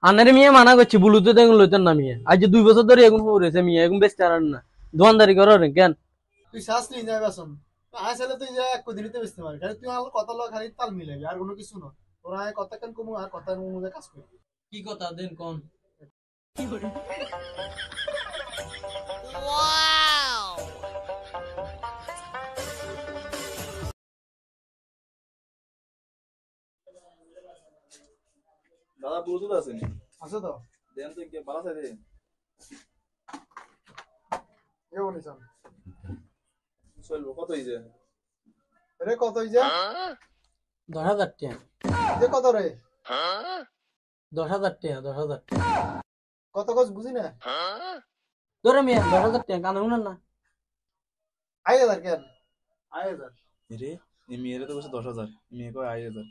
আনারে মিয়া মানা করছি ব্লুটুথ এগুলো লইতেন না মিয়া আজ 2 বছর ধরে এগুলো পড়েছে মিয়া এগুলো বেচতে আর না দোকানদারি করার কেন তুই শ্বাস নিয়ে যাবে বেসন আসলে তুই যা এক দিনতে বেচতে পারি খালি তুই আমার কথা লগ খালি তাল মিলাবি আর কোনো কিছু না তোরা কথা কেন কমু আর কথা মধ্যে কাজ করবি কি কথা দেন কোন দাদা ব্লুটুথ আছে নি আছে তো দেন তো কি ভালো আছে এ বলিস চলবো কত হইছে রে কত হইছে 10,000 টাকা যে কত রে 10,000 টাকা 10,000 কত কস বুঝি না ধরে মিয়া 10,000 টাকা কানে শুনেন না 8,000 কেন 8,000 রে এই মেয়েরে তো বসে 10,000 মেয়ে কয় 8,000